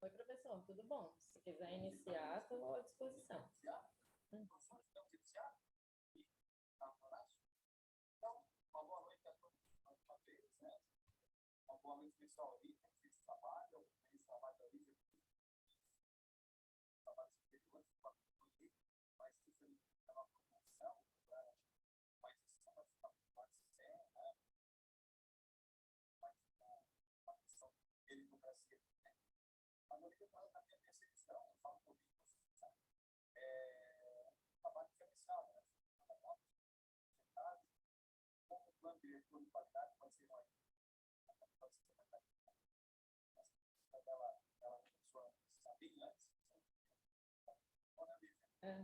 Oi, professor, tudo bom? Se quiser iniciar, estou à disposição. Então, uma boa noite a todos mais uma vez, né? Uma boa noite, pessoal, ali, esse trabalho da Olivia, trabalho superior, mas infelizmente é uma promoção, mas isso pode ser, né? Mas uma questão dele no Brasil, né? Mas eu queria falar da minha percepção, eu falo um pouquinho com vocês, sabe? Trabalho diferenciado, né? Como o plano diretor de qualidade pode ser uma ela começou a saber antes, quando a Lívia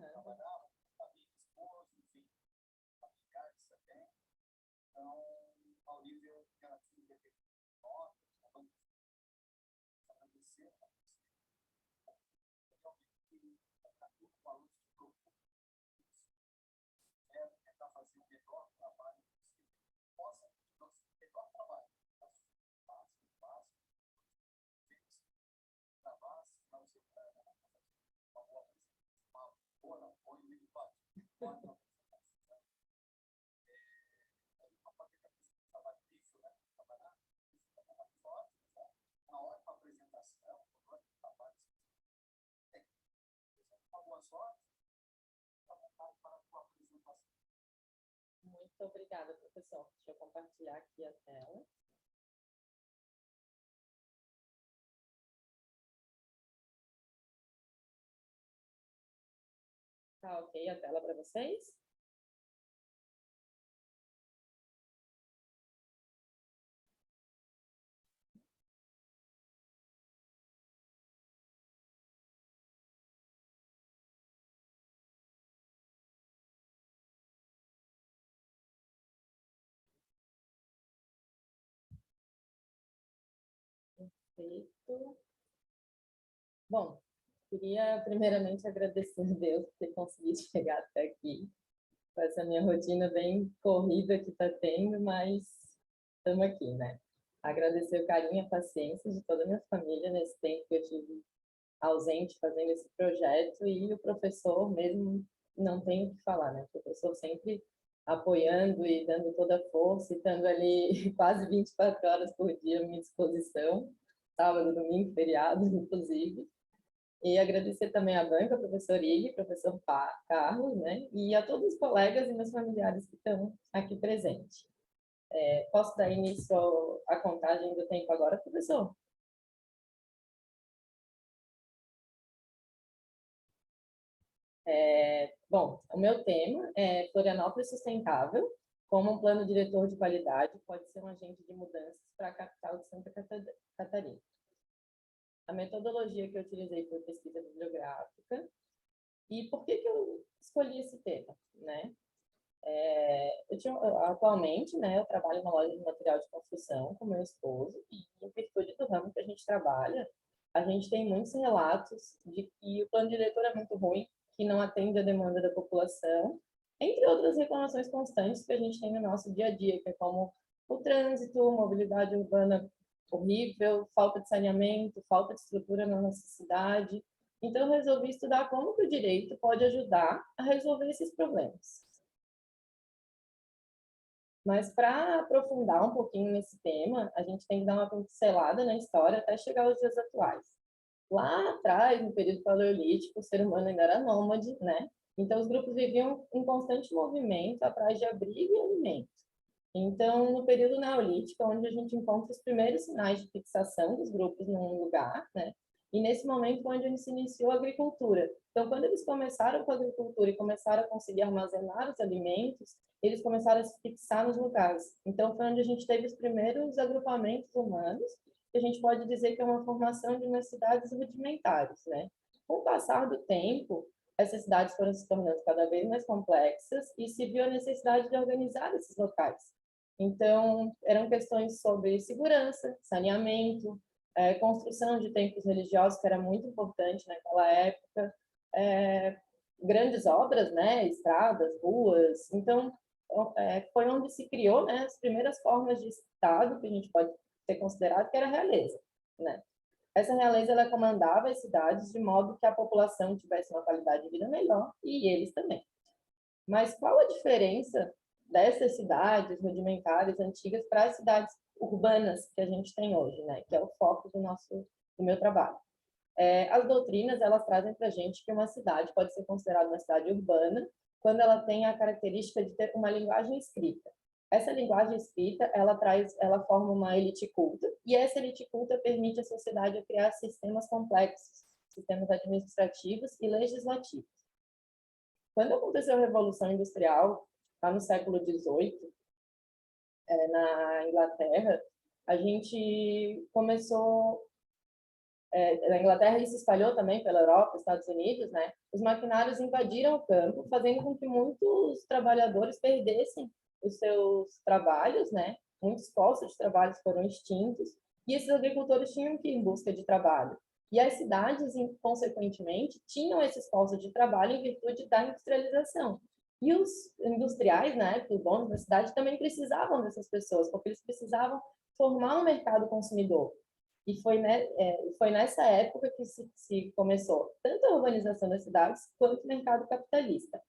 trabalhava, família, esposo, enfim, familiares também. Então, a Olivia, ela tinha notas, agradecer, realmente, está tudo com alunos que procuram tentar fazer o melhor trabalho possível, possa fazer o melhor trabalho, fácil, trabalho, não sei uma boa apresentação, uma boa apoio muito fácil. Uma trabalho difícil, né? Trabalhar forte, uma ótima apresentação, um ótimo trabalho. Uma boa sorte, para a tua apresentação. Muito obrigada, professor. Deixa eu compartilhar aqui a tela. Tá ok a tela para vocês? Perfeito. Bom, queria primeiramente agradecer a Deus por ter conseguido chegar até aqui, com essa minha rotina bem corrida que está tendo, mas estamos aqui, né? Agradecer o carinho e a paciência de toda a minha família nesse tempo que eu tive ausente fazendo esse projeto, e o professor mesmo não tem o que falar, né? O professor sempre apoiando e dando toda a força, e estando ali quase 24 horas por dia à minha disposição, sábado, domingo, feriado, inclusive. E agradecer também à banca, professor Ig, professor Carlos, né? E a todos os colegas e meus familiares que estão aqui presentes. Posso dar início à contagem do tempo agora, professor? Bom, o meu tema é Florianópolis Sustentável, como um plano diretor de qualidade pode ser um agente de mudanças para a capital de Santa Catarina. A metodologia que eu utilizei foi pesquisa bibliográfica. E por que eu escolhi esse tema, né? Atualmente, né, eu trabalho na loja de material de construção com meu esposo, e em virtude do ramo que a gente trabalha, a gente tem muitos relatos de que o plano diretor é muito ruim, que não atende a demanda da população, entre outras reclamações constantes que a gente tem no nosso dia a dia, que é como o trânsito, mobilidade urbana horrível, falta de saneamento, falta de estrutura na nossa cidade. Então, eu resolvi estudar como que o direito pode ajudar a resolver esses problemas. Mas para aprofundar um pouquinho nesse tema, a gente tem que dar uma pincelada na história até chegar aos dias atuais. Lá atrás, no período paleolítico, o ser humano ainda era nômade, né? Então, os grupos viviam em constante movimento atrás de abrigo e alimento. Então, no período neolítico, onde a gente encontra os primeiros sinais de fixação dos grupos num lugar, né? E nesse momento onde se iniciou a agricultura. Então, quando eles começaram com a agricultura e começaram a conseguir armazenar os alimentos, eles começaram a se fixar nos lugares. Então, foi onde a gente teve os primeiros agrupamentos humanos, que a gente pode dizer que é uma formação de umas cidades rudimentares, né? Com o passar do tempo, essas cidades foram se tornando cada vez mais complexas e se viu a necessidade de organizar esses locais. Então, eram questões sobre segurança, saneamento, construção de templos religiosos, que era muito importante naquela época, grandes obras, né, estradas, ruas. Então, foi onde se criou, né, as primeiras formas de Estado, que a gente pode ter considerado que era a realeza, né? Essa realeza ela comandava as cidades de modo que a população tivesse uma qualidade de vida melhor e eles também. Mas qual a diferença dessas cidades rudimentares antigas para as cidades urbanas que a gente tem hoje, né? Que é o foco do meu trabalho? As doutrinas elas trazem para a gente que uma cidade pode ser considerada uma cidade urbana quando ela tem a característica de ter uma linguagem escrita. Essa linguagem escrita ela forma uma elite culta e essa elite culta permite à sociedade criar sistemas complexos, sistemas administrativos e legislativos. Quando aconteceu a Revolução Industrial, lá no século XVIII, na Inglaterra, a gente começou na Inglaterra e se espalhou também pela Europa, Estados Unidos, né? Os maquinários invadiram o campo, fazendo com que muitos trabalhadores perdessem os seus trabalhos, né? Muitos postos de trabalho foram extintos e esses agricultores tinham que ir em busca de trabalho. E as cidades, consequentemente, tinham esses postos de trabalho em virtude da industrialização. E os industriais, né, os donos da cidade, também precisavam dessas pessoas, porque eles precisavam formar um mercado consumidor. E foi nessa época que se começou tanto a urbanização das cidades quanto o mercado capitalista.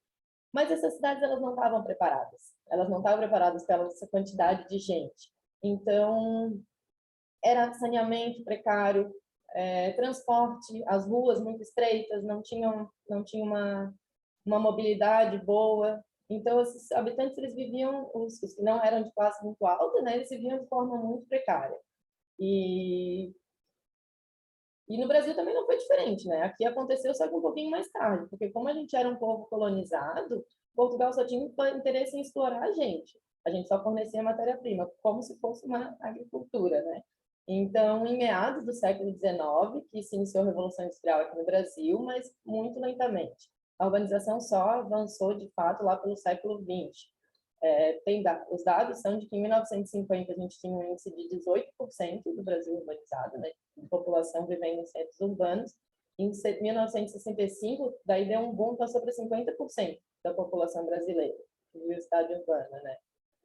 Mas essas cidades elas não estavam preparadas. Elas não estavam preparadas pela essa quantidade de gente. Então, era saneamento precário, transporte, as ruas muito estreitas, não tinham uma mobilidade boa. Então, esses habitantes eles viviam, os que não eram de classe muito alta, né, eles viviam de forma muito precária. E no Brasil também não foi diferente, né? Aqui aconteceu só que um pouquinho mais tarde, porque como a gente era um povo colonizado, Portugal só tinha interesse em explorar a gente. A gente só fornecia matéria-prima, como se fosse uma agricultura, né? Então, em meados do século XIX, que se iniciou a Revolução Industrial aqui no Brasil, mas muito lentamente. A urbanização só avançou, de fato, lá pelo século XX. Os dados são de que em 1950 a gente tinha um índice de 18% do Brasil urbanizado, né, de população vivendo em centros urbanos. Em 1965, daí deu um boom, passou para 50% da população brasileira, vivia em cidade urbana, né?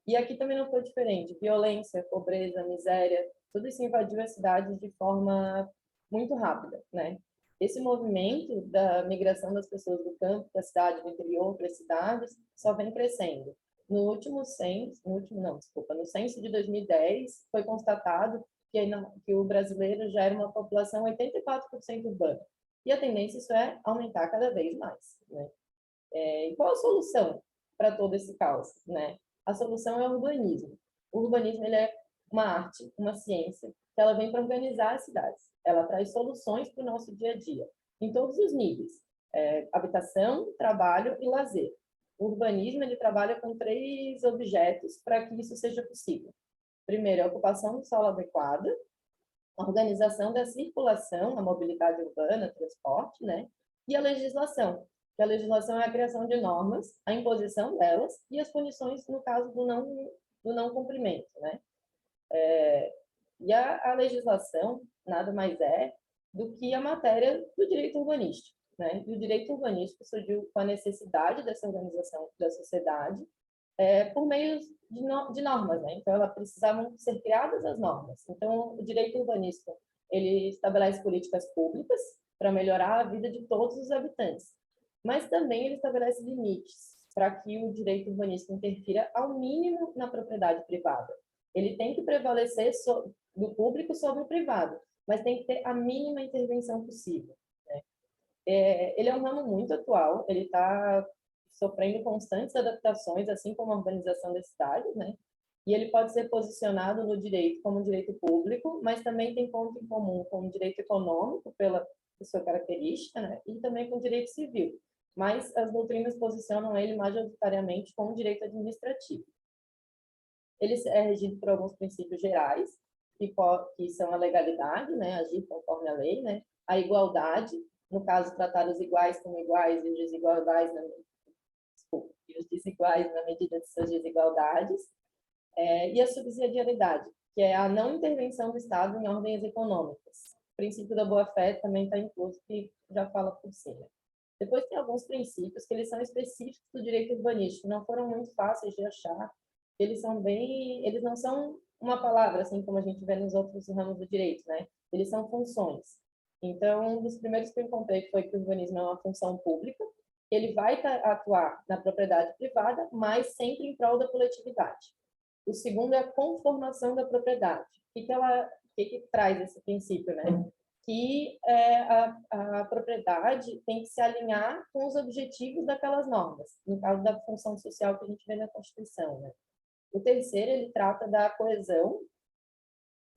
E aqui também não foi diferente. Violência, pobreza, miséria, tudo isso invadiu as cidades de forma muito rápida, né? Esse movimento da migração das pessoas do campo para a cidade, do interior para as cidades, só vem crescendo. No censo de 2010, foi constatado que o brasileiro já era uma população 84% urbana. E a tendência isso é aumentar cada vez mais, né? E qual a solução para todo esse caos, né? A solução é o urbanismo. O urbanismo ele é uma arte, uma ciência, que ela vem para organizar as cidades. Ela traz soluções para o nosso dia a dia, em todos os níveis: habitação, trabalho e lazer. O urbanismo ele trabalha com 3 objetos para que isso seja possível. Primeiro, a ocupação do solo adequada, a organização da circulação, a mobilidade urbana, transporte, né? E a legislação, que a legislação é a criação de normas, a imposição delas e as punições no caso do não cumprimento, né? E a legislação nada mais é do que a matéria do direito urbanístico, né? E o direito urbanístico surgiu com a necessidade dessa organização da sociedade por meio de normas, né? Então, elas precisavam ser criadas as normas. Então, o direito urbanístico, ele estabelece políticas públicas para melhorar a vida de todos os habitantes, mas também ele estabelece limites para que o direito urbanístico interfira ao mínimo na propriedade privada. Ele tem que prevalecer do público sobre o privado, mas tem que ter a mínima intervenção possível, né? Ele é um ramo muito atual, ele está sofrendo constantes adaptações, assim como a urbanização das cidades, né? E ele pode ser posicionado no direito como direito público, mas também tem ponto em comum com o direito econômico, pela sua característica, né? E também com o direito civil. Mas as doutrinas posicionam ele majoritariamente como direito administrativo. Ele é regido por alguns princípios gerais, que são a legalidade, né? Agir conforme a lei, né? A igualdade, no caso, tratar os iguais como iguais e os desiguais e os desiguais na medida de suas desigualdades, e a subsidiariedade, que é a não intervenção do Estado em ordens econômicas. O princípio da boa-fé também está incluso, que já fala por cima. Depois tem alguns princípios que eles são específicos do direito urbanístico, não foram muito fáceis de achar, eles não são uma palavra, assim como a gente vê nos outros ramos do direito, né? Eles são funções. Então, um dos primeiros que eu encontrei foi que o urbanismo é uma função pública, ele vai atuar na propriedade privada, mas sempre em prol da coletividade. O segundo é a conformação da propriedade. O que traz esse princípio, né? Que a propriedade tem que se alinhar com os objetivos daquelas normas, no caso da função social que a gente vê na Constituição, né? O terceiro, ele trata da coesão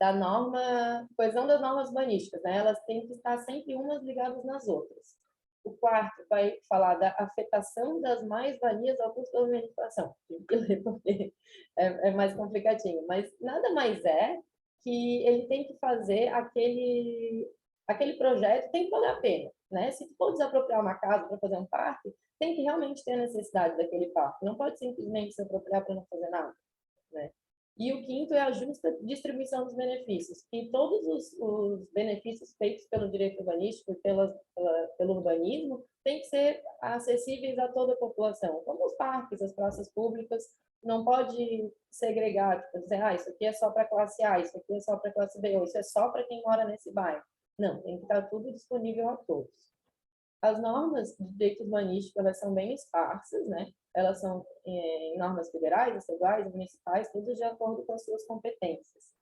das normas urbanísticas, né? Elas têm que estar sempre umas ligadas nas outras. O quarto vai falar da afetação das mais-valias ao custo da administração. Tive que ler porque é mais complicadinho, mas nada mais é que ele tem que fazer aquele projeto, tem que valer a pena, né? Se for desapropriar uma casa para fazer um parque, tem que realmente ter a necessidade daquele parque. Não pode simplesmente se apropriar para não fazer nada, né? E o quinto é a justa distribuição dos benefícios. E todos os benefícios feitos pelo direito urbanístico e pelo urbanismo têm que ser acessíveis a toda a população, como os parques, as praças públicas. Não pode segregar, tipo, dizer, isso aqui é só para classe A, isso aqui é só para classe B, ou isso é só para quem mora nesse bairro. Não, tem que estar tudo disponível a todos. As normas de direito urbanístico, elas são bem esparsas, né? Elas são em normas federais, estaduais, municipais, todas de acordo com as suas competências.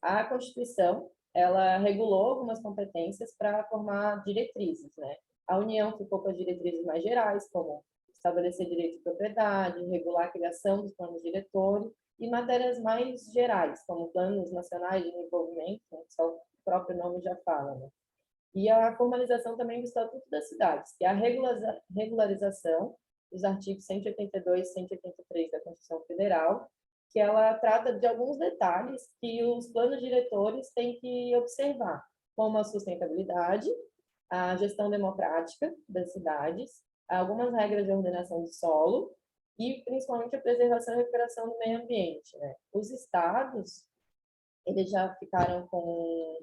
A Constituição, ela regulou algumas competências para formar diretrizes, né? A União ficou com as diretrizes mais gerais, como estabelecer direito de propriedade, regular a criação dos planos diretores, e matérias mais gerais, como planos nacionais de desenvolvimento, né? Só o próprio nome já fala, né? E a formalização também do Estatuto das Cidades, que é a regularização dos artigos 182 e 183 da Constituição Federal, que ela trata de alguns detalhes que os planos diretores têm que observar, como a sustentabilidade, a gestão democrática das cidades, algumas regras de ordenação do solo e, principalmente, a preservação e recuperação do meio ambiente, né? Os estados, eles já ficaram com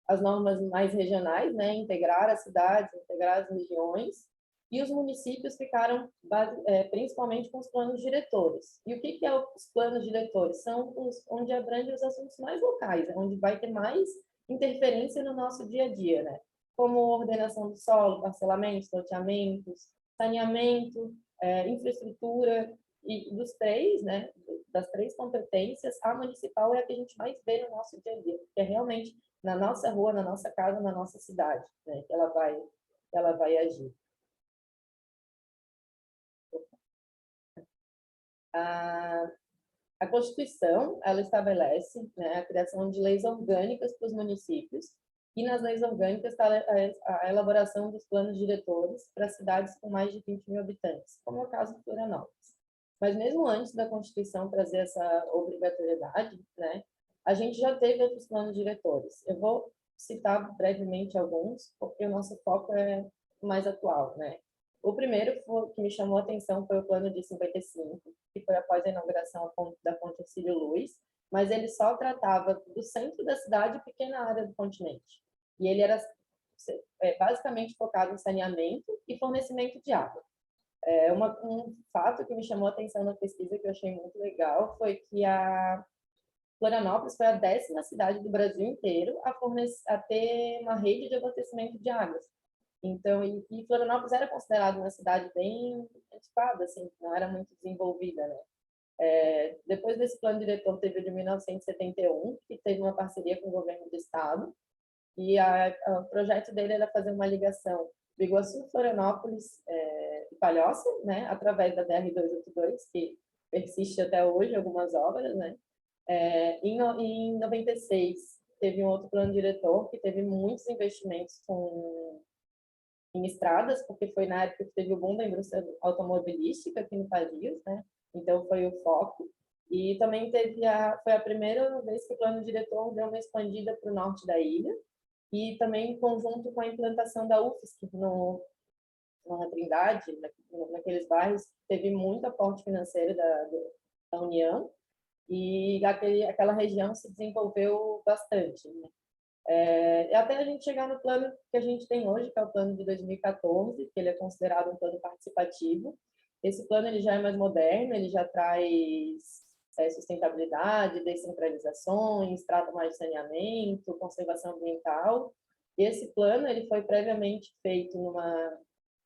as normas mais regionais, né, integrar as cidades, integrar as regiões, e os municípios ficaram principalmente com os planos diretores. E o que é os planos diretores? São onde abrange os assuntos mais locais, onde vai ter mais interferência no nosso dia a dia, né? Como ordenação do solo, parcelamentos, loteamentos, saneamento, infraestrutura, e dos três, né, das três competências, a municipal é a que a gente mais vê no nosso dia a dia, que é realmente na nossa rua, na nossa casa, na nossa cidade, né, que ela vai agir. A Constituição, ela estabelece, né, a criação de leis orgânicas para os municípios, e nas leis orgânicas está a elaboração dos planos diretores para cidades com mais de 20 mil habitantes, como é o caso de Florianópolis. Mas mesmo antes da Constituição trazer essa obrigatoriedade, né, a gente já teve outros planos diretores. Eu vou citar brevemente alguns, porque o nosso foco é mais atual, né? O primeiro que me chamou a atenção foi o plano de 55, que foi após a inauguração da Ponte Hercílio Luz, mas ele só tratava do centro da cidade e pequena área do continente. E ele era basicamente focado em saneamento e fornecimento de água. Um fato que me chamou a atenção na pesquisa, que eu achei muito legal, foi que a Florianópolis foi a 10ª cidade do Brasil inteiro a ter uma rede de abastecimento de águas. Então, e Florianópolis era considerada uma cidade bem antiquada, assim, não era muito desenvolvida, né? Depois desse plano diretor, teve o de 1971, que teve uma parceria com o governo do estado, e o projeto dele era fazer uma ligação do Iguaçu, Florianópolis e Palhoça, né, através da BR-282, que persiste até hoje, algumas obras, né? Em 96, teve um outro plano diretor que teve muitos investimentos em estradas, porque foi na época que teve o boom da indústria automobilística aqui no país, né? Então foi o foco. E também foi a primeira vez que o plano diretor deu uma expandida para o norte da ilha, e também em conjunto com a implantação da UFSC na Trindade, naqueles bairros, teve muito aporte financeiro da União, e aquela região se desenvolveu bastante, né? Até a gente chegar no plano que a gente tem hoje, que é o plano de 2014, que ele é considerado um plano participativo. Esse plano ele já é mais moderno, ele já traz sustentabilidade, descentralizações, trata mais de saneamento, conservação ambiental. E esse plano ele foi previamente feito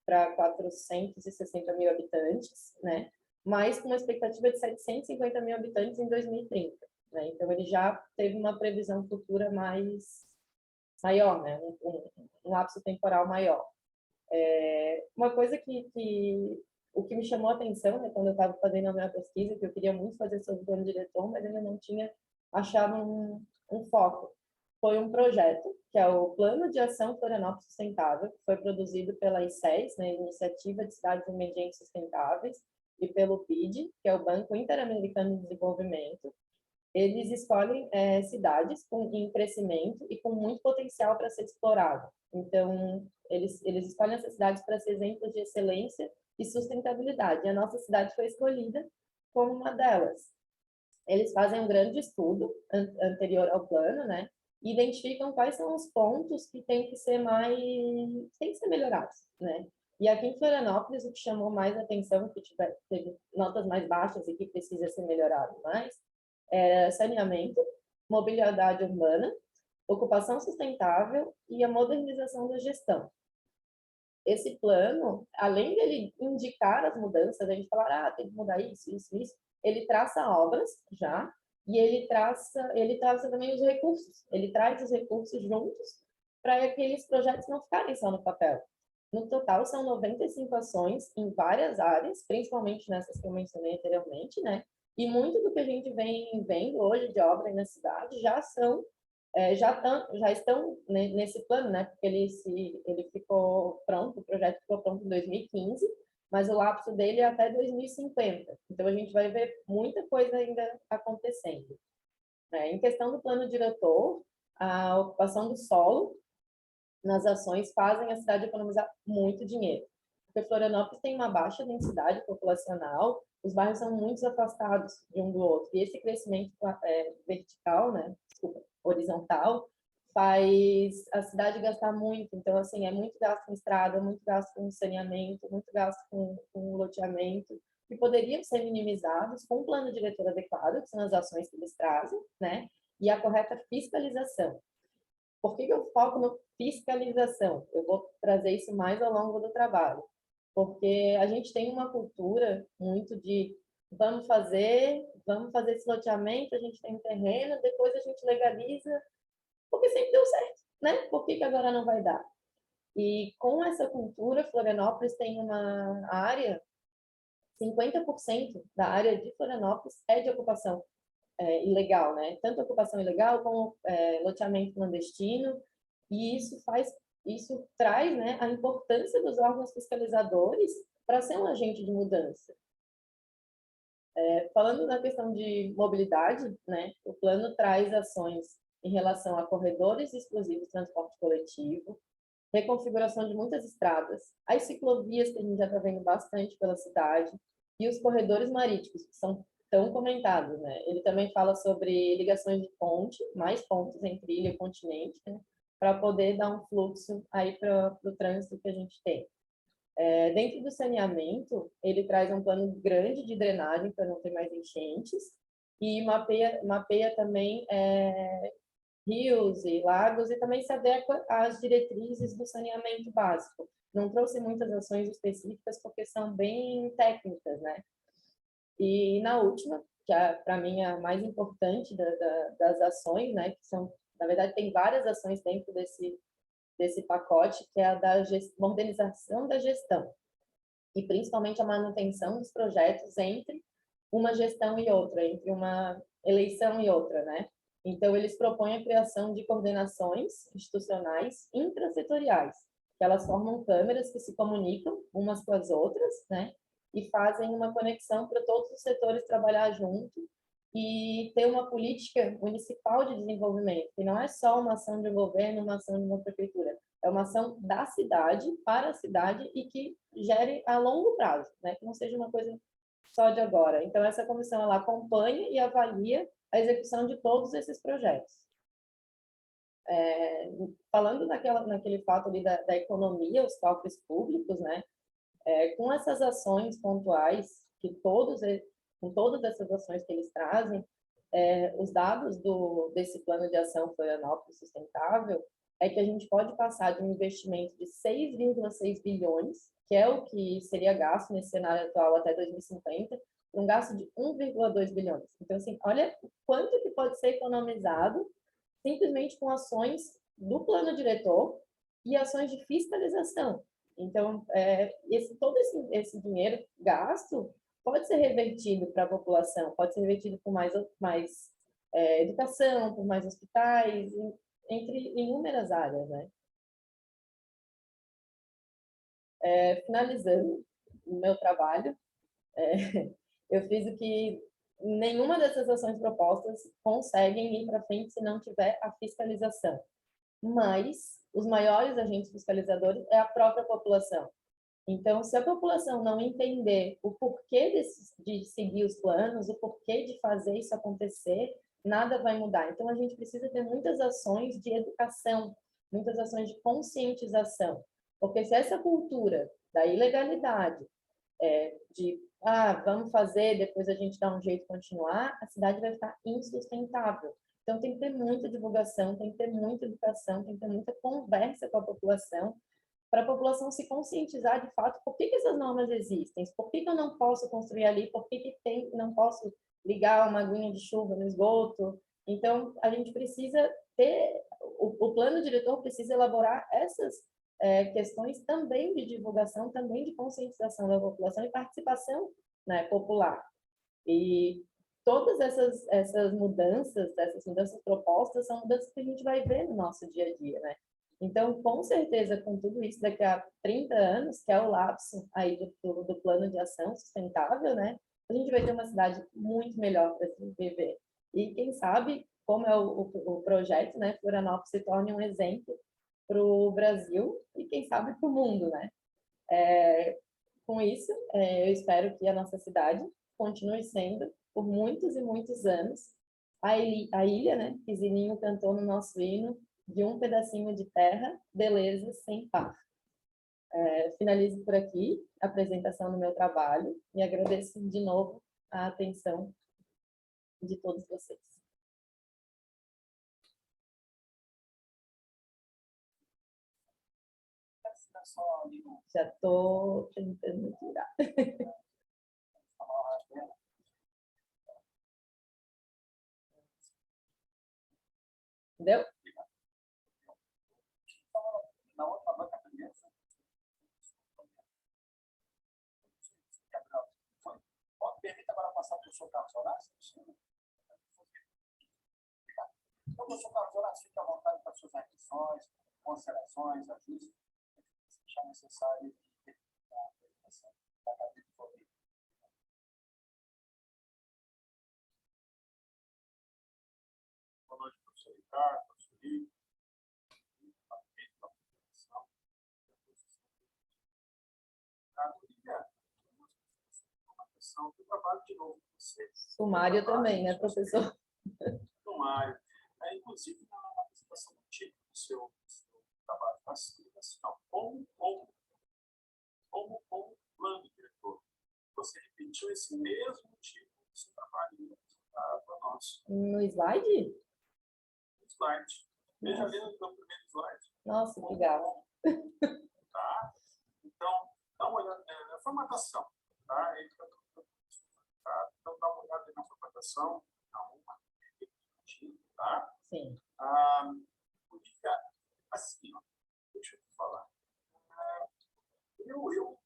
para 460 mil habitantes, né? Mas com uma expectativa de 750 mil habitantes em 2030. Né? Então, ele já teve uma previsão futura maior, né? Um lapso temporal maior. Uma coisa o que me chamou a atenção, né, quando eu estava fazendo a minha pesquisa, que eu queria muito fazer sobre o plano diretor, mas ainda não tinha achado um foco, foi um projeto, que é o Plano de Ação Florianópolis Sustentável, que foi produzido pela ICES, né, Iniciativa de Cidades Emergentes Sustentáveis, e pelo BID, que é o Banco Interamericano de Desenvolvimento. Eles escolhem cidades em crescimento e com muito potencial para ser explorado. Então, eles escolhem essas cidades para ser exemplos de excelência e sustentabilidade. E a nossa cidade foi escolhida como uma delas. Eles fazem um grande estudo anterior ao plano, né? E identificam quais são os pontos que têm que ser melhorados, né? E aqui em Florianópolis, o que chamou mais atenção, que teve notas mais baixas e que precisa ser melhorado mais, saneamento, mobilidade urbana, ocupação sustentável e a modernização da gestão. Esse plano, além de ele indicar as mudanças, a gente falar, tem que mudar isso, ele traça obras já, e ele traça também os recursos. Ele traz os recursos juntos para aqueles projetos não ficarem só no papel. No total, são 95 ações em várias áreas, principalmente nessas que eu mencionei anteriormente, né? E muito do que a gente vem vendo hoje de obra na cidade já estão nesse plano, né? Porque ele ficou pronto, o projeto ficou pronto em 2015, mas o lapso dele é até 2050. Então, a gente vai ver muita coisa ainda acontecendo. Em questão do plano diretor, a ocupação do solo nas ações fazem a cidade economizar muito dinheiro. Porque Florianópolis tem uma baixa densidade populacional, os bairros são muito afastados de um do outro. E esse crescimento vertical, né, horizontal, faz a cidade gastar muito. Então, assim, é muito gasto com estrada, muito gasto com saneamento, muito gasto com loteamento, que poderiam ser minimizados com um plano diretor adequado, que são as ações que eles trazem, né, e a correta fiscalização. Por que eu foco na fiscalização? Eu vou trazer isso mais ao longo do trabalho. Porque a gente tem uma cultura muito de vamos fazer esse loteamento, a gente tem um terreno, depois a gente legaliza, porque sempre deu certo, né? Por que agora não vai dar? E com essa cultura, Florianópolis tem uma área, 50% da área de Florianópolis é de ocupação ilegal, né? Tanto ocupação ilegal como loteamento clandestino, e isso traz, né, a importância dos órgãos fiscalizadores para ser um agente de mudança. Falando na questão de mobilidade, né, o plano traz ações em relação a corredores exclusivos de transporte coletivo, reconfiguração de muitas estradas, as ciclovias, que a gente já está vendo bastante pela cidade, e os corredores marítimos, que são tão comentados, né? Ele também fala sobre ligações de ponte, mais pontos entre ilha e continente, né? Para poder dar um fluxo aí para o trânsito que a gente tem. Dentro do saneamento, ele traz um plano grande de drenagem para não ter mais enchentes e mapeia também rios e lagos e também se adequa às diretrizes do saneamento básico. Não trouxe muitas ações específicas porque são bem técnicas, né? E na última, que para mim é a mais importante das ações, né? Que são, na verdade, tem várias ações dentro desse pacote, que é a da modernização da gestão e principalmente a manutenção dos projetos entre uma gestão e outra, entre uma eleição e outra, né? Então, eles propõem a criação de coordenações institucionais intrasetoriais, que elas formam câmeras que se comunicam umas com as outras, né? E fazem uma conexão para todos os setores trabalhar junto e ter uma política municipal de desenvolvimento, que não é só uma ação de um governo, uma ação de uma prefeitura, é uma ação da cidade, para a cidade e que gere a longo prazo, né? Que não seja uma coisa só de agora. Então, essa comissão ela acompanha e avalia a execução de todos esses projetos. Falando naquele fato ali da economia, os cofres públicos, né? Com essas ações pontuais, que com todas essas ações que eles trazem, os dados desse plano de ação Florianópolis Sustentável é que a gente pode passar de um investimento de 6,6 bilhões, que é o que seria gasto nesse cenário atual até 2050, para um gasto de 1,2 bilhões. Então, assim, olha o quanto que pode ser economizado simplesmente com ações do plano diretor e ações de fiscalização. Então, todo esse dinheiro gasto pode ser revertido para a população, pode ser revertido por mais educação, por mais hospitais, entre inúmeras áreas, né? Finalizando o meu trabalho, eu fiz o que nenhuma dessas ações propostas conseguem ir para frente se não tiver a fiscalização. Mas os maiores agentes fiscalizadores é a própria população. Então, se a população não entender o porquê de seguir os planos, o porquê de fazer isso acontecer, nada vai mudar. Então, a gente precisa ter muitas ações de educação, muitas ações de conscientização. Porque se essa cultura da ilegalidade, vamos fazer, depois a gente dá um jeito de continuar, a cidade vai ficar insustentável. Então, tem que ter muita divulgação, tem que ter muita educação, tem que ter muita conversa com a população, para a população se conscientizar de fato por que essas normas existem, por que eu não posso construir ali, por que não posso ligar uma aguinha de chuva no esgoto. Então, a gente precisa ter, o plano diretor precisa elaborar essas questões também de divulgação, também de conscientização da população e participação, né, popular. E todas essas mudanças propostas, são mudanças que a gente vai ver no nosso dia a dia, né? Então, com certeza, com tudo isso, daqui a 30 anos, que é o lapso aí do plano de ação sustentável, né? A gente vai ter uma cidade muito melhor para se viver. E quem sabe, como é o projeto, né? Florianópolis se torne um exemplo para o Brasil e quem sabe para o mundo, né? Com isso, eu espero que a nossa cidade continue sendo, por muitos e muitos anos, a ilha, né? Que Zininho cantou no nosso hino, de um pedacinho de terra, beleza sem par. Finalizo por aqui a apresentação do meu trabalho e agradeço de novo a atenção de todos vocês. Já estou tentando tirar. Entendeu? Na outra banca também. Permita agora passar para o professor Carlos Horácio. Então, professor Carlos Horácio, fique à vontade para suas reflexões, considerações, ajustes, se achar necessário a apresentação da cadeira de poder. Boa noite, professor Ricardo, professor Rico. Eu trabalho de novo com você. Sumário também, né, professor? Sumário. Inclusive, na apresentação do título do seu trabalho, está assim, como plano diretor. Você repetiu esse mesmo título do seu trabalho para nós. No slide? No slide. Veja ali no primeiro slide. Nossa, que legal. Tá? Então, dá uma olhada na formatação. Tá? Então, dá uma olhada na formatação. Tá? Sim. Assim, ó, deixa eu te falar. Quando eu li o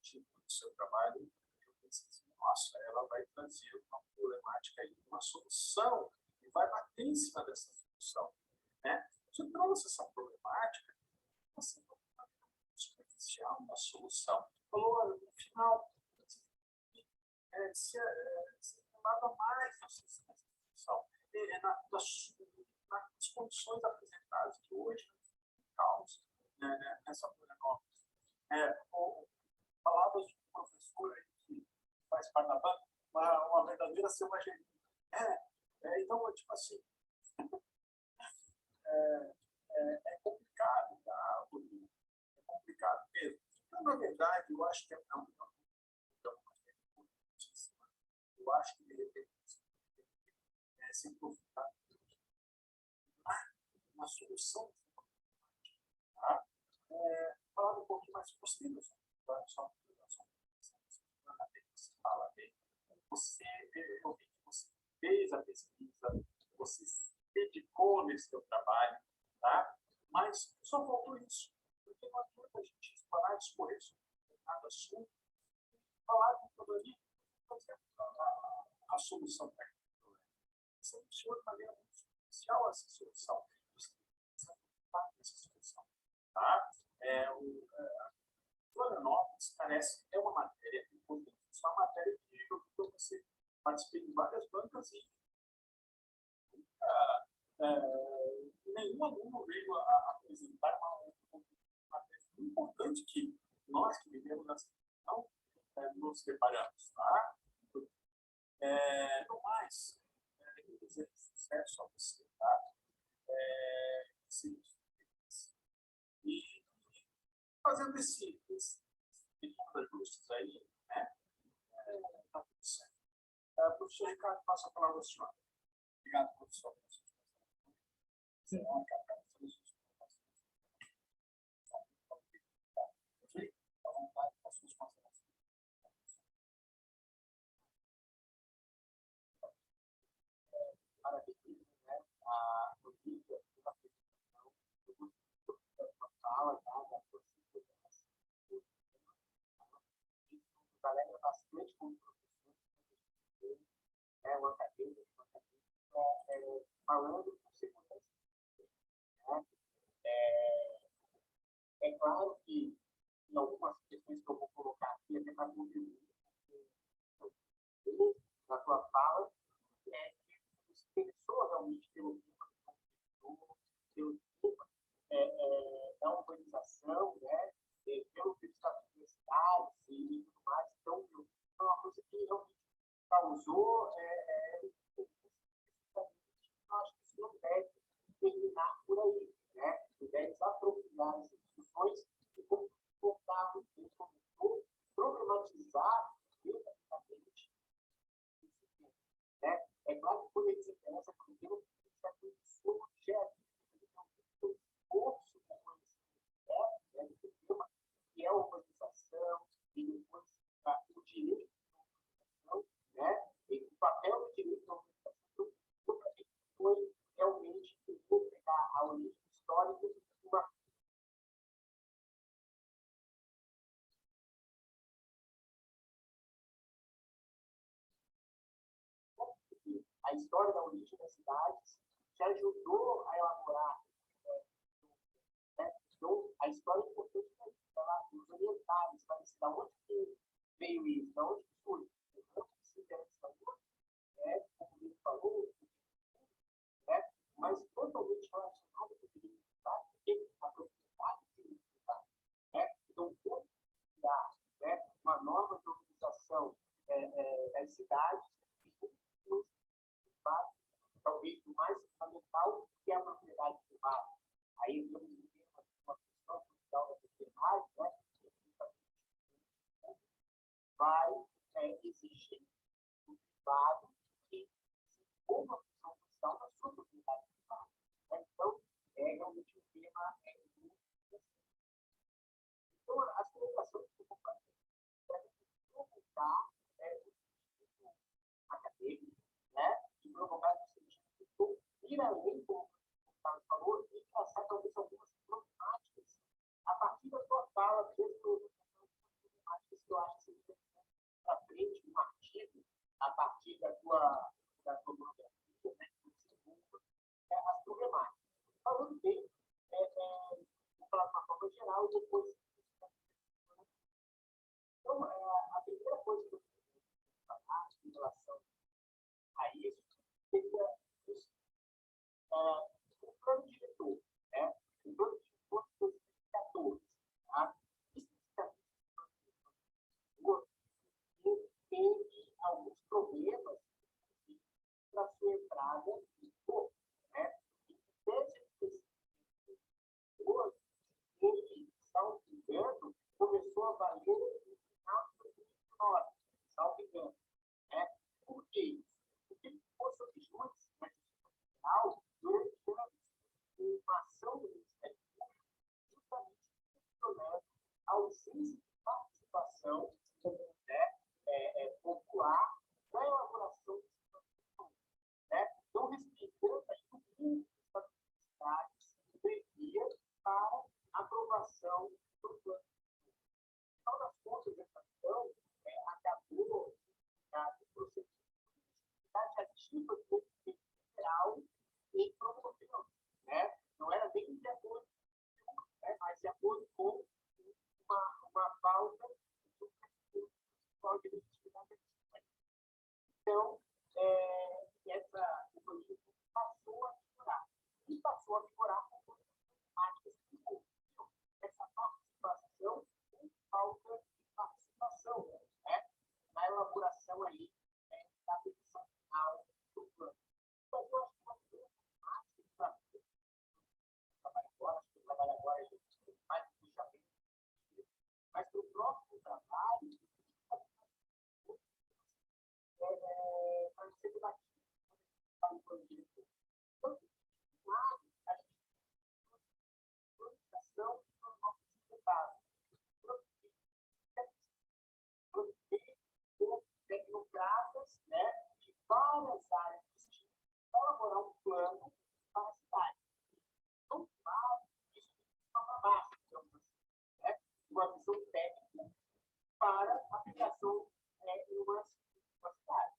título do seu trabalho, eu pensei assim, nossa, ela vai trazer uma problemática e uma solução e vai bater em cima dessa solução. Né? Você trouxe essa problemática, você não está superficial uma solução. Falou, no final, nada mais nessa solução. Nas condições apresentadas que hoje caos nessa Florianópolis. Palavras de um professor aí que faz parte da banca, uma verdadeira selvageria. Então, tipo assim, é complicado, tá? É complicado mesmo. Então, na verdade, eu acho que é uma eu acho que de repente se aprofundar na solução, tá? Falar um pouquinho mais possível, só fala bem. Eu vi que você fez a pesquisa, você se dedicou nesse seu trabalho, tá? Mas só faltou isso. Porque não adianta a gente explorar e escolher sobre determinado assunto e falar com todo ali, por exemplo, a solução para aquele problema. Você iniciou de maneira muito superficial essa solução. Você precisa essa solução. Tá? Florianópolis parece que é uma matéria importante. Isso é uma matéria que eu vi que você participei de várias bancas e nenhum aluno veio a apresentar uma matéria importante que nós que vivemos nessa região nos deparamos. Tá? No mais, eu desejo sucesso a você. Tá? E fazendo esse pequenos ajustes aí, né? Tá tudo certo. Professor Ricardo, passo a palavra ao senhor. Obrigado, professor. Maravilha, né? A Olivia, a apresentação, a fala, a galera bastante como professor, o acadêmico, falando com segurança. Né? É claro que em algumas questões que eu vou colocar aqui, até para contribuir na sua fala, que se interessou realmente pelo da urbanização, né? Pelo que está universitários e tudo mais. Então, é uma coisa que realmente causou. Eu acho que isso não deve terminar por aí, né? Deve aprofundar as discussões e voltar no tempo, problematizar verdadeiramente, né? É claro que quando eles interessam por aquilo, está tudo sobre objeto, então, curso com conhecimento do tema, que é a urbanização, e depois o direito de urbanização, né? E o papel do direito de urbanização foi realmente pegar a origem histórica de uma. A história da origem das cidades que ajudou a elaborar então, a história é importante para os orientais, para saber de onde que veio isso, de onde que foi. Então, se interessa como ele falou, né? Mas totalmente relacionado com o direito porque a propriedade do direito né? Então, como criar uma norma de organização das cidades, talvez o mais fundamental, que é a propriedade privada. Aí, vamos ver uma questão social da propriedade, né? Vai exigir do privado que se for uma função social na sua propriedade privada. Então, realmente o tema muito. Então, as colocações que eu vou fazer devem provocar o acadêmico, né? E provocar o sentido ir além, como o Carlos falou, e traçar talvez algumas problemáticas a partir da sua fala, mesmo problemáticas que eu acho que você tem para frente, um artigo, a partir da sua monografia, né? As problemáticas. Falando bem, vou falar de uma forma geral e depois. Então, a primeira coisa que eu queria falar em relação a isso seria o plano diretor, né? O plano diretor de 2014, tá? Ele teve alguns problemas para sua entrada em corpo, né? E desde hoje, ele, salvo engano, começou a valer no final de 2019, salvo engano, né? Por aplicação do plano. Então, das contas, essa ação acabou do processo ativa do federal em promoção, né? Não era nem de acordo, né? Mas de acordo com uma pauta de legitimidade. Então, essa economia passou a melhorar. E passou a melhorar com temáticas que envolviam essa participação com falta de participação, né? Na elaboração aí da petição final do plano. Então, eu acho que uma coisa que trabalho agora, a gente tem mais que puxar bem. Mas para o próximo trabalho, para ser debatido para o projeto. Então, a organização dos nossos deputados, tecnocratas, né, de várias áreas distintas, elaborar um plano para a cidade. Então, isso é uma base, digamos assim, né, uma visão técnica para aplicação em uma cidade.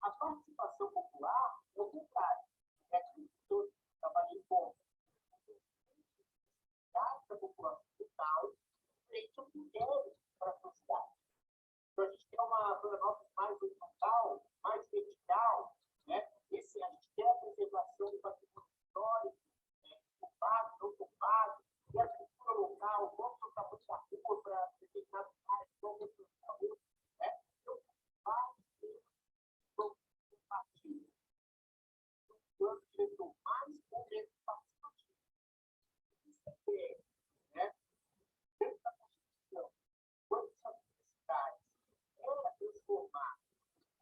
A participação popular é o contrário. É aquilo que eu trabalhei com da população total frente ao critério para a sociedade. Então, a gente tem uma Florianópolis mais horizontal, mais vertical, né? A gente quer a preservação do patrimônio histórico, ocupado, não ocupado, e a cultura local, vamos trocar muita rua para determinadas áreas, vamos trocar rua, né? Então, vários temas vão compartilhar. Um plano diretor mais ou menos participativo. Isso né? Dentro da Constituição, quando são necessidades, ela transformar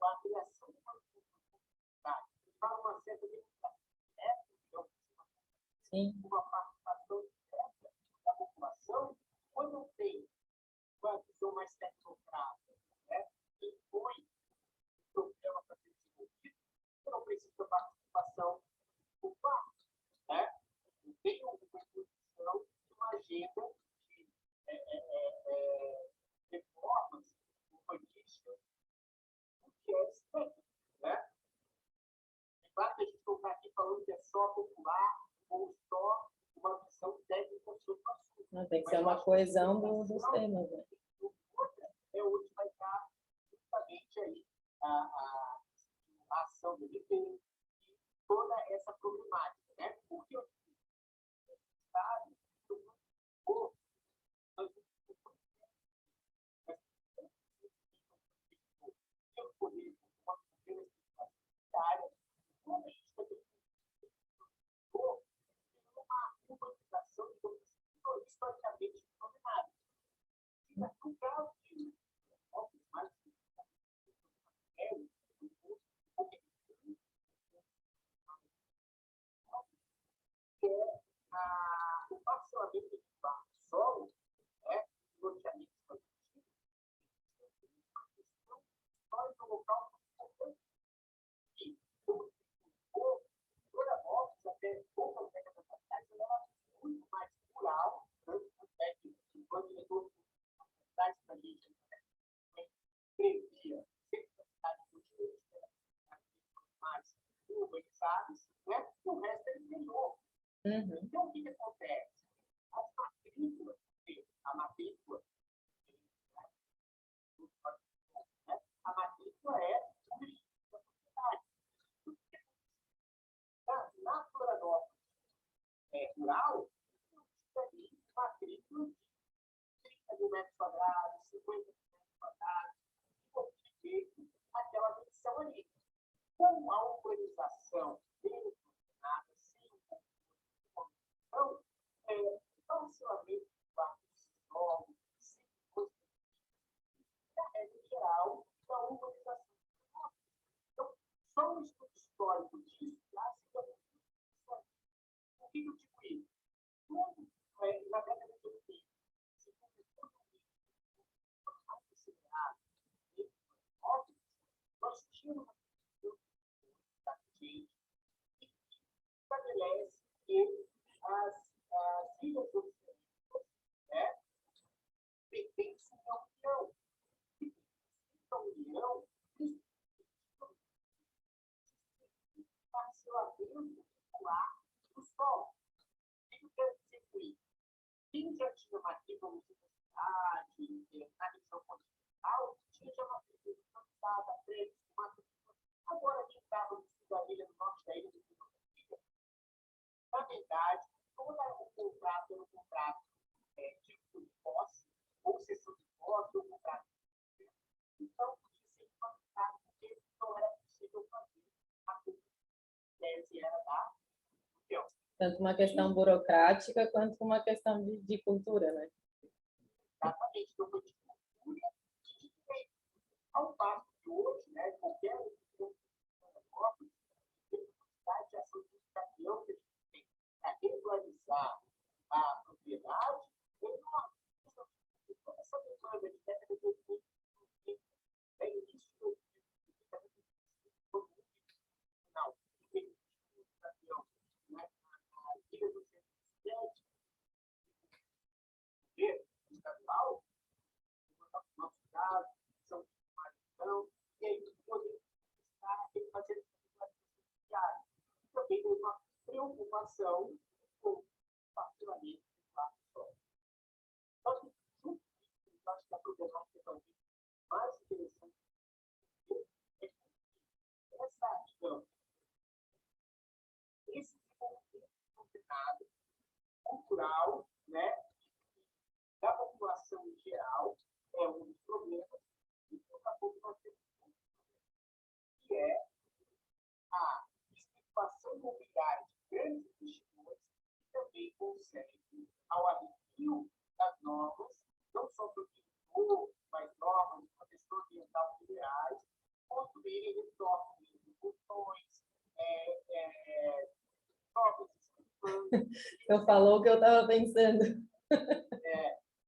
a criação de uma comunidade para uma certa democracia, uma participação direta da população, quando tem uma visão mais tecnocrática, né? E foi um programa para ser desenvolvido, eu não preciso da participação popular, né? Tem uma posição de uma agenda de reformas urbanísticas, que é externo, né? É claro que a gente não está aqui falando que é só popular ou só uma visão técnica sobre o assunto. Não, tem que ser uma coesão dos temas, né? É onde vai estar justamente aí a ação do MP e toda essa problemática, né? Porque o Estado, uma urbanização historicamente dominada. No caso de mais o parcelamento de solo, né, loteamento expansivo, histórico local e Florianópolis, até poucas décadas atrás, ela era muito mais rural, tanto que quando ele todo cidades para a gente previa sempre cidades mais urbanizadas, né? E o resto é interior. Então, o que acontece? As matrículas, a matrícula, né? A matrícula é o registro da sociedade. Na Florianópolis rural, tem matrícula de 30 mil metros quadrados, 50 mil metros quadrados, e aquela medição ali. Com a urbanização bem funcionada, sem então, parcelamento de parques novos, sem regra geral da urbanização. Então, só um estudo histórico disso, o que eu digo isso? Na década de 80, se começou a considerar nós tínhamos uma gente que estabelece que as ilhas oceânicas celular do sol. O que eu quero dizer com isso? Quem já tinha uma riba universidade, na região continental, tinha já uma riba cansada, pré-estimada. Agora, quem estava no sul da ilha, no norte da ilha, na verdade, todo o contrato era um contrato tipo de posse, ou sessão de posse, ou contrato. Então, podia ser contrato, porque não era possível fazer a tese era da União. Tanto uma questão burocrática quanto uma questão de cultura, né? Exatamente. Então, foi de cultura e de direito. Ao passo que hoje, né, qualquer negócio, tem necessidade de ação de campeão que a gente tem para regularizar a propriedade, ele não essa demanda de década de 2000, é início de 2000, não, campeão, né, a Liga do Centro-Oeste, estadual, nosso caso, são de Maritão, e aí poder estar fazendo diárias. Também tem uma preocupação com o parcelamento do quarto solo. Só que, junto com isso, eu acho que a problemática talvez mais interessante é que essa, digamos, esse desenvolvimento combinado cultural, né, da população em geral, é um dos problemas, e daqui a pouco nós temos que é a especulação imobiliária de grandes investidores que também conseguem, ao arrepio das normas, não só para o diretor, mas normas, proteção ambiental federais, construírem retornos de funções, novas estruturas. Eu falou o que eu estava pensando.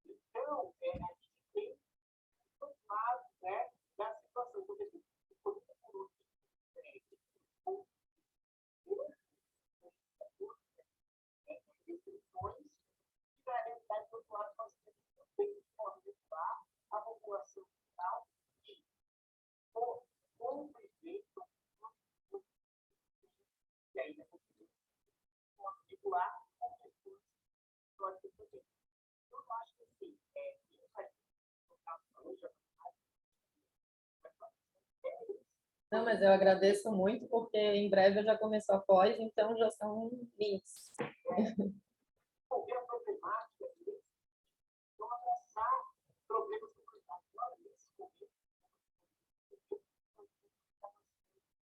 Então, a gente tem dois lados, né, da situação. Por exemplo, restrições, e na realidade, do outro lado, nós temos também que regular a população rural e conviver e ainda regular com pessoas históricas também. Então, eu acho que assim, isso vai ser hoje, Não, mas eu agradeço muito, porque em breve eu já começo a pós, então já são links. qualquer problemática, não abraçar problemas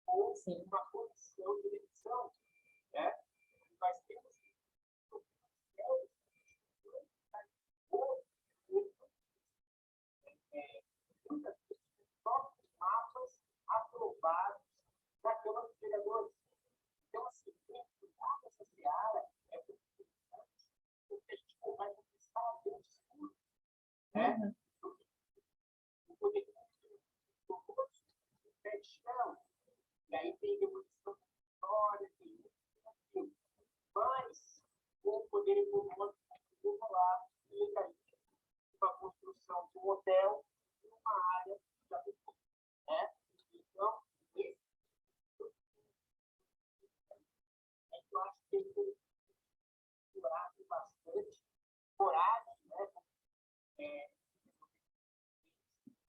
ou Sim. uma condição de eleição, né? Nós temos muitas próprios mapas aprovados da Câmara dos Vereadores. Então, assim, cuidar dessa seara é muito importante, porque a gente vai conquistar o discurso, né? O poder público, o pé de chão, e aí tem demolição de história, tem isso, mas o poder econômico vamos lá, legalista, uma construção de um hotel em uma área de habitação, né? Então, esse eu acho que tem que curar bastante coragem, né?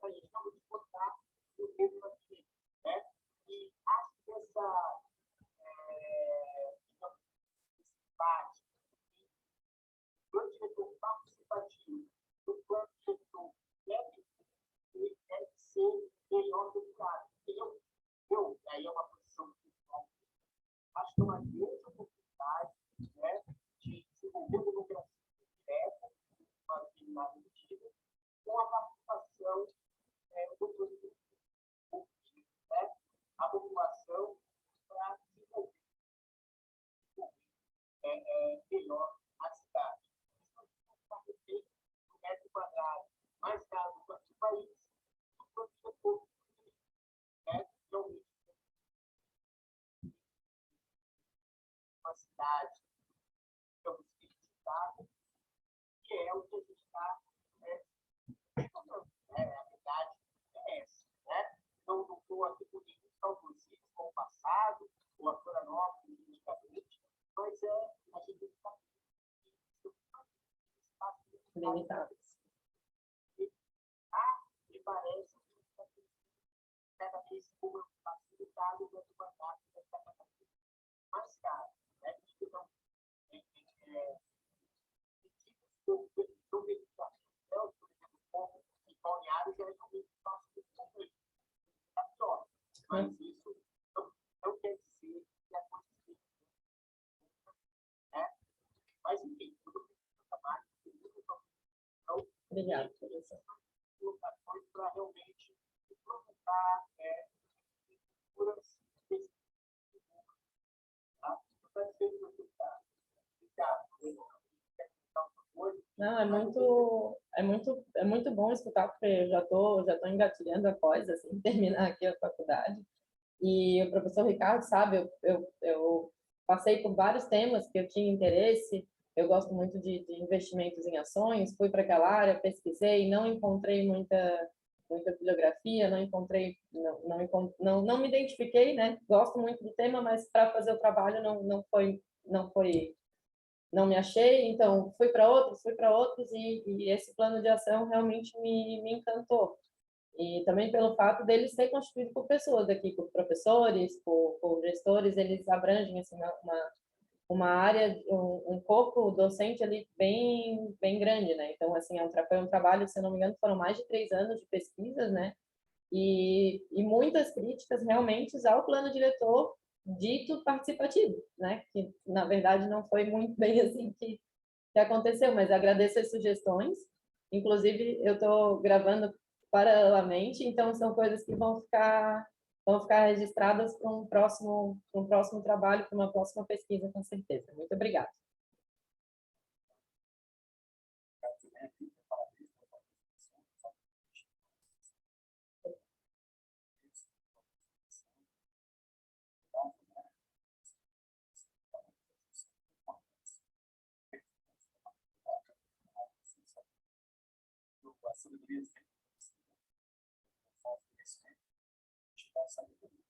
Para a gente não disputar o mesmo aqui, né? E acho que essa parte do diretor participativo, do plano diretor ele deve ser melhor deputado. Aí é uma posição pessoal, acho que é uma grande oportunidade, né, de desenvolver democracia direta, para determinada medida, com a participação do poder público, né, a população para desenvolver melhor a cidade. Isso está feito no metro quadrado mais caro do país, o produto público, né, realmente uma cidade, digamos, visitável, que é o que a gente está falando, né? A verdade é essa, né? Não estou aqui com nenhum saudosismo com o passado, ou a Florianópolis, antigamente, limitadas. Me parece que cada vez como facilitado do mandato mais caro, né? Que não balneários é realmente fácil de cumprir. É pior. Mas isso não quer dizer que a coisa seja, né? Mas, enfim, tudo mais. Obrigada, professor. Para realmente provocar futuras pesquisas. Não, é muito bom escutar, porque eu já tô engatilhando após, assim, terminar aqui a faculdade. E o professor Ricardo, sabe, eu passei por vários temas que eu tinha interesse, eu gosto muito de investimentos em ações, fui para aquela área, pesquisei, não encontrei muita bibliografia, não encontrei, não me identifiquei, né? Gosto muito do tema, mas para fazer o trabalho não me achei, então fui para outros e esse plano de ação realmente me encantou. E também pelo fato dele ser constituído por pessoas aqui, por professores, por gestores, eles abrangem assim, uma área, um corpo docente ali bem grande, né? Então, assim, foi um trabalho, se eu não me engano, foram mais de 3 anos de pesquisas, né? E muitas críticas realmente ao plano diretor dito participativo, né? Que, na verdade, não foi muito bem assim que aconteceu, mas agradeço as sugestões. Inclusive, eu estou gravando paralelamente, então são coisas que vão ficar registradas para um próximo trabalho, para uma próxima pesquisa, com certeza. Muito obrigada. A sabedoria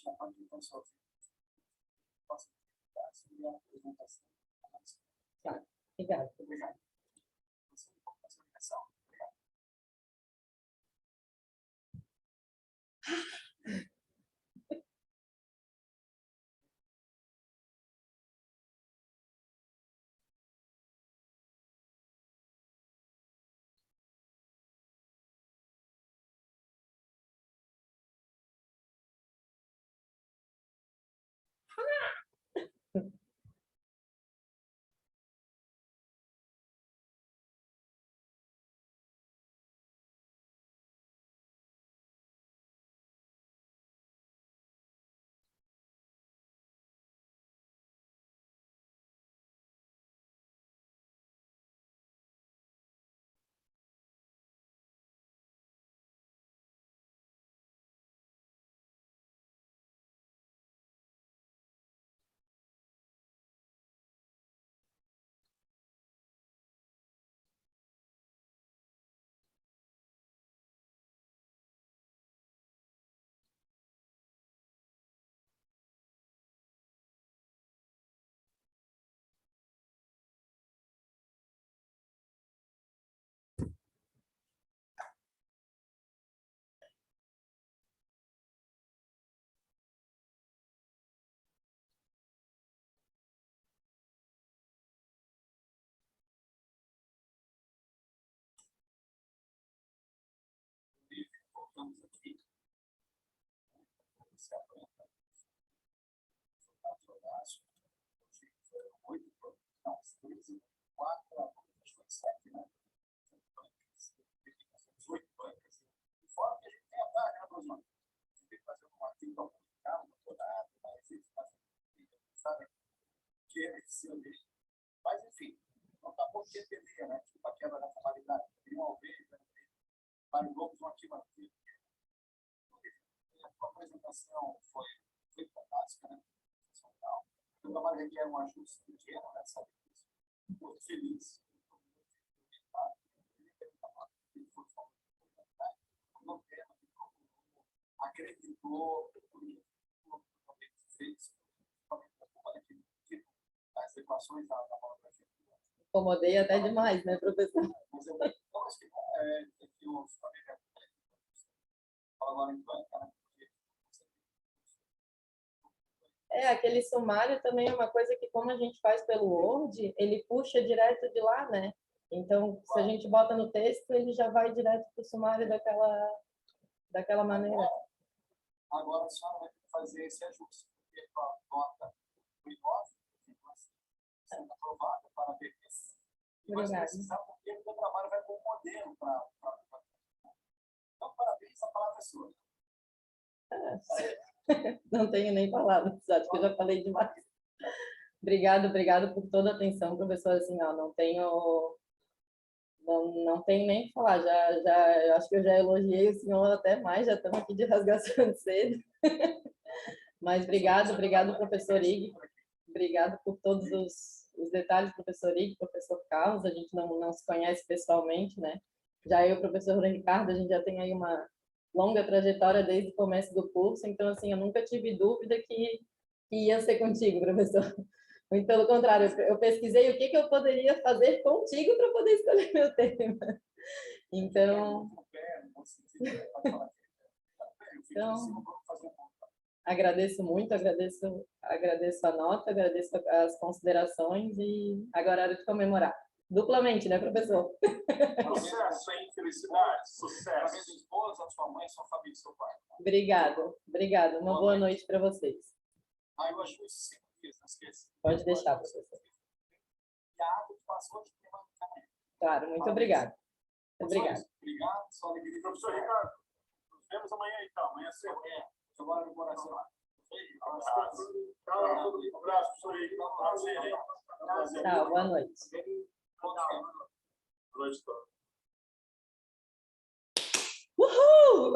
a parte do sozinho. Posso dar sobre a apresentação. Tá, obrigada. Obrigado. Voltamos aqui. Se aguenta. Foram 8, não, 13, 4, acho que foi 7, né? 8 bancas. E fora que a gente tem a vaga, né, professor? A gente tem que fazer um artigo para publicar, um doutorado, mas eles fazem, sabe, que é esse ali. Mas, enfim, não está bom que entender, né? Tipo a quebra da formalidade. Tem uma alveja, vários lobos vão aqui manter. A apresentação foi fantástica, né? O trabalho requer um ajuste pequeno, né? Sabe disso? Muito feliz. Não acreditou, fez as equações da monografia. Incomodei até demais, né, professor? Mas eu acho que tem uns agora em banca, né? Aquele sumário também é uma coisa que, como a gente faz pelo Word, ele puxa direto de lá, né? Então, se a gente bota no texto, ele já vai direto para o sumário daquela maneira. Agora a senhora vai ter que fazer esse ajuste, porque a nota foi 9, sendo aprovada, parabéns. E vai precisar, porque o meu trabalho vai com um modelo para. Então, parabéns, a palavra é sua. Não tenho nem palavras, acho que eu já falei demais. Obrigado por toda a atenção, professor. Assim, ó, não tenho nem o que falar. Eu acho que eu já elogiei o senhor até mais, já estamos aqui de rasgação de cedo. Mas obrigado, professor Ig. Obrigado por todos os detalhes, professor Ig, professor Carlos. A gente não se conhece pessoalmente, né? Já eu, professor Ricardo, a gente já tem aí uma longa trajetória desde o começo do curso, então, assim, eu nunca tive dúvida que ia ser contigo, professor. Muito pelo contrário, eu pesquisei o que eu poderia fazer contigo para poder escolher meu tema. Então, agradeço muito, agradeço a nota, agradeço as considerações e agora é hora de comemorar. Duplamente, né, professor? Sucesso, hein? Felicidade, sucesso. A minha esposa, a sua mãe, a sua família, seu pai. Obrigado. Uma boa noite para vocês. Eu acho isso 5 dias, não esqueça. Pode deixar, professor. E a água que passou de tema de caminho. Claro, muito obrigado. Obrigado, só alegria. Professor Ricardo, nos vemos amanhã, então. Amanhã cedo. Agora no coração. Um abraço, professor Ricardo. Prazer, hein? Tchau, boa noite. Boa noite, Uhul!